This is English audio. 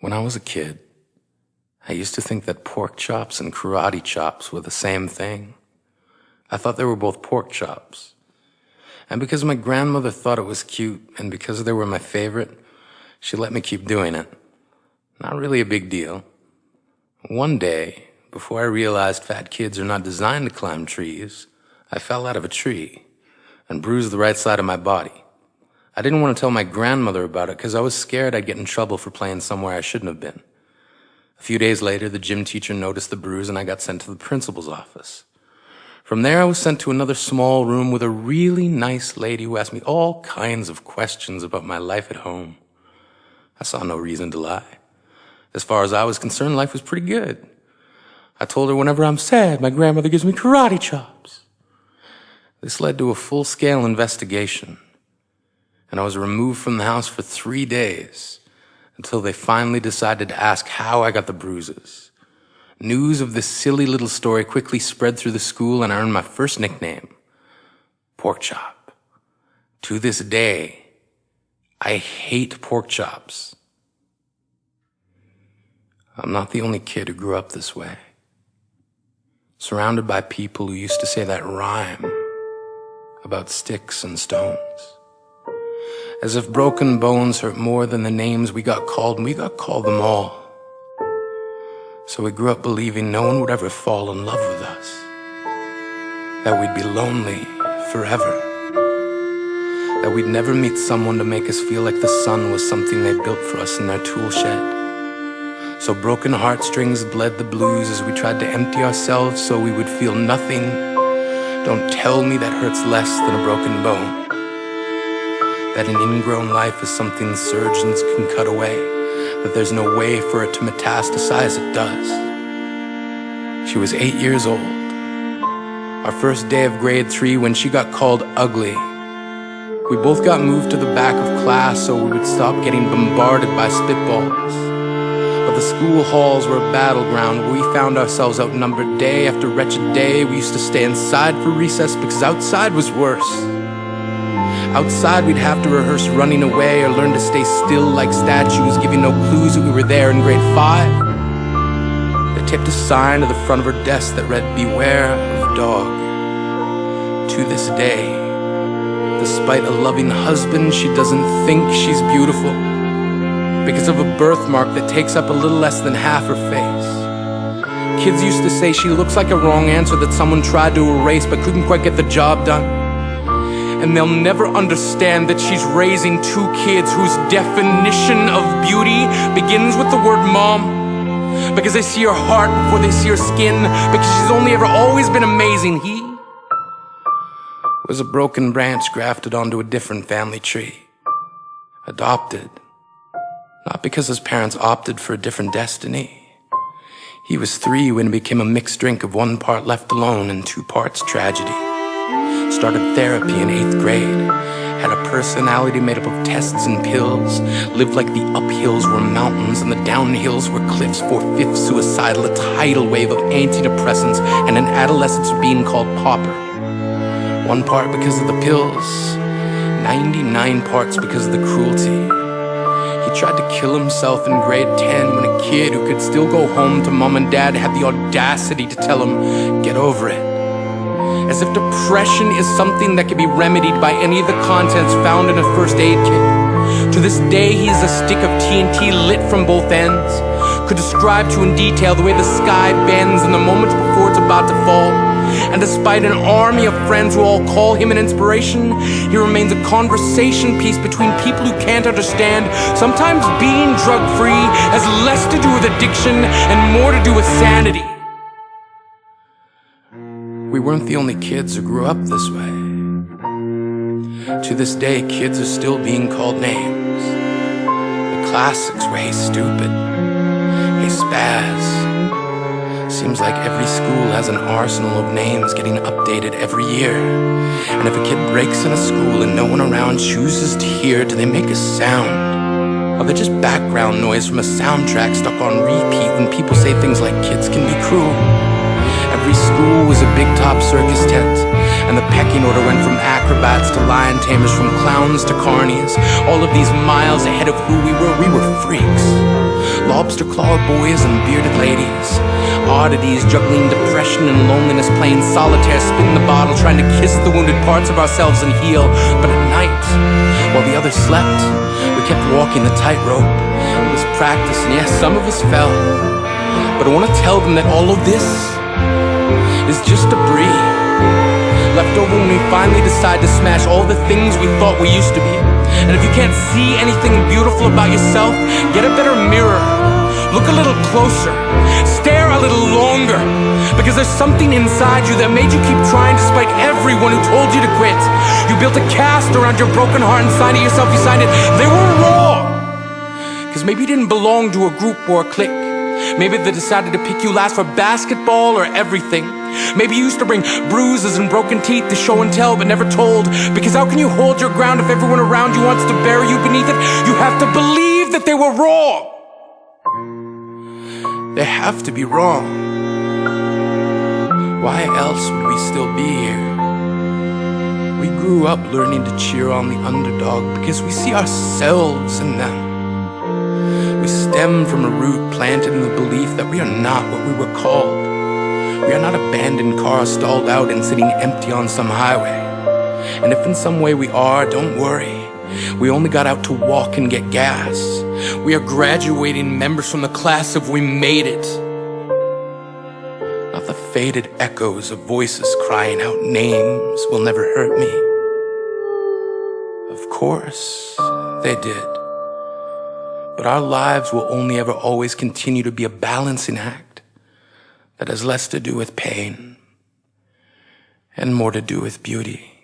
When I was a kid, I used to think that pork chops and karate chops were the same thing. I thought they were both pork chops. And because my grandmother thought it was cute, and because they were my favorite, she let me keep doing it. Not really a big deal. One day, before I realized fat kids are not designed to climb trees, I fell out of a tree and bruised the right side of my body. I didn't want to tell my grandmother about it because I was scared I'd get in trouble for playing somewhere I shouldn't have been. A few days later, the gym teacher noticed the bruise and I got sent to the principal's office. From there, I was sent to another small room with a really nice lady who asked me all kinds of questions about my life at home. I saw no reason to lie. As far as I was concerned, life was pretty good. I told her whenever I'm sad, my grandmother gives me karate chops. This led to a full-scale investigation, and I was removed from the house for 3 days until they finally decided to ask how I got the bruises. News of this silly little story quickly spread through the school, and I earned my first nickname, Pork Chop. To this day, I hate pork chops. I'm not the only kid who grew up this way, surrounded by people who used to say that rhyme about sticks and stones. As if broken bones hurt more than the names we got called, and we got called them all. So we grew up believing no one would ever fall in love with us, that we'd be lonely forever, that we'd never meet someone to make us feel like the sun was something they built for us in their tool shed. So broken heartstrings bled the blues as we tried to empty ourselves so we would feel nothing. Don't tell me that hurts less than a broken bone. That an ingrown life is something surgeons can cut away, that there's no way for it to metastasize, it does. She was 8 years old. Our first day of grade 3 when she got called ugly. We both got moved to the back of class so we would stop getting bombarded by spitballs. But the school halls were a battleground where we found ourselves outnumbered day after wretched day. We used to stay inside for recess because outside was worse. Outside we'd have to rehearse running away or learn to stay still like statues, giving no clues that we were there in grade 5. They taped a sign to the front of her desk that read, "Beware of dog." To this day, despite a loving husband, she doesn't think she's beautiful because of a birthmark that takes up a little less than half her face. Kids used to say she looks like a wrong answer that someone tried to erase but couldn't quite get the job done. And they'll never understand that she's raising 2 kids whose definition of beauty begins with the word mom. Because they see her heart before they see her skin, because she's only ever always been amazing. He was a broken branch grafted onto a different family tree. Adopted. Not because his parents opted for a different destiny. He was 3 when it became a mixed drink of 1 part left alone and 2 parts tragedy. Started therapy in 8th grade. Had a personality made up of tests and pills. Lived like the uphills were mountains and the downhills were cliffs. 4/5 suicidal, a tidal wave of antidepressants, and an adolescence being called pauper. 1 part because of the pills, 99 parts because of the cruelty. He tried to kill himself in grade 10 when a kid who could still go home to mom and dad had the audacity to tell him, "Get over it." As if depression is something that can be remedied by any of the contents found in a first aid kit. To this day, he is a stick of TNT lit from both ends. Could describe to you in detail the way the sky bends in the moments before it's about to fall. And despite an army of friends who all call him an inspiration, he remains a conversation piece between people who can't understand. Sometimes being drug-free has less to do with addiction and more to do with sanity. We weren't the only kids who grew up this way. To this day, kids are still being called names. The classics were "Hey Stupid," "Hey Spaz." Seems like every school has an arsenal of names getting updated every year. And if a kid breaks in a school and no one around chooses to hear, do they make a sound? Or they're just background noise from a soundtrack stuck on repeat when people say things like kids can be cruel? Every school was a big top circus tent, And the pecking order went from acrobats to lion tamers, from clowns to carnies. All of these miles ahead of who we were freaks. Lobster claw boys and bearded ladies, oddities juggling depression and loneliness, playing solitaire, spin the bottle, trying to kiss the wounded parts of ourselves and heal. But at night, while the others slept, we kept walking the tightrope. It was practice, and yes, some of us fell. But I want to tell them that all of this is just debris, left over when we finally decide to smash all the things we thought we used to be. And if you can't see anything beautiful about yourself, get a better mirror. Look a little closer, stare a little longer, because there's something inside you that made you keep trying despite everyone who told you to quit. You built a cast around your broken heart and signed it yourself. You signed it. They were wrong, because maybe you didn't belong to a group or a clique. Maybe they decided to pick you last for basketball or everything. Maybe you used to bring bruises and broken teeth to show and tell but never told. Because how can you hold your ground if everyone around you wants to bury you beneath it? You have to believe that they were wrong. They have to be wrong. Why else would we still be here? We grew up learning to cheer on the underdog because we see ourselves in them. We stem from a root planted in the belief that we are not what we were called. We are not abandoned cars stalled out and sitting empty on some highway. And if in some way we are, don't worry. We only got out to walk and get gas. We are graduating members from the class of We Made It. Not the faded echoes of voices crying out names will never hurt me. Of course, they did. But our lives will only ever always continue to be a balancing act that has less to do with pain and more to do with beauty.